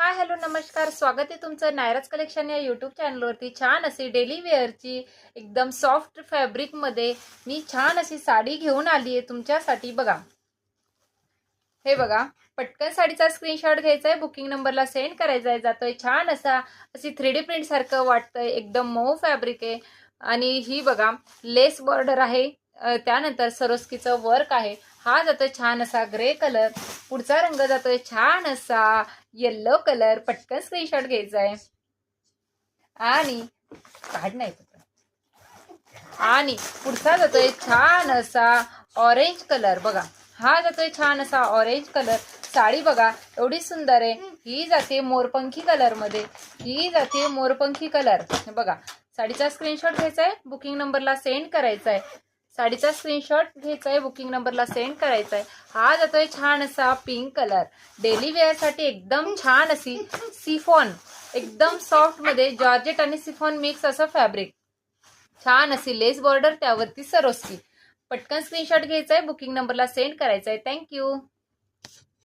Hi hello नमस्कार, स्वागत आहे तुमचं नायराज कलेक्शन या यूट्यूब चॅनलवरती। छान अशी डेली वेअरची एकदम सॉफ्ट फॅब्रिक मध्ये मी छान अशी साडी घेऊन आली आहे तुमच्यासाठी। बघा, हे बघा, पटकन साडीचा स्क्रीनशॉट घ्यायचा आहे, बुकिंग नंबरला सेंड करायचा आहे। जातोय छान असा अशी 3D प्रिंट सारखं वाटतंय, एकदम मऊ फॅब्रिक आहे। आणि ही बघा लेस बॉर्डर आहे, त्यानंतर सरोस्कीचं वर्क आहे। हा जातोय छान असा ग्रे कलर, पुढचा रंग जातोय छान असा येलो कलर। पटकन स्क्रीनशॉट घ्यायचा आहे आणि काढ नाही आणि पुढचा जातोय छान असा ऑरेंज कलर। बघा, हा जातोय छान असा ऑरेंज कलर। साडी बघा एवढी सुंदर आहे, ही जाते मोरपंखी कलर मध्ये, ही जाते मोरपंखी कलर। बघा, साडीचा स्क्रीनशॉट घ्यायचा आहे, बुकिंग नंबरला सेंड करायचा आहे। साडीचा स्क्रीनशॉट घ्यायचा आहे, बुकिंग नंबरला सेंड करायचा आहे। हा जातोय छान असा पिंक कलर। डेली वेअर साठी एकदम छान अशी सिफॉन, एकदम सॉफ्ट मध्ये जॉर्जेट आणि सिफॉन मिक्स असं फॅब्रिक। छान अशी लेस बॉर्डर, त्यावरती सरोस्की। पटकन स्क्रीनशॉट घ्यायचा आहे, बुकिंग नंबरला सेंड करायचा आहे। थँक्यू।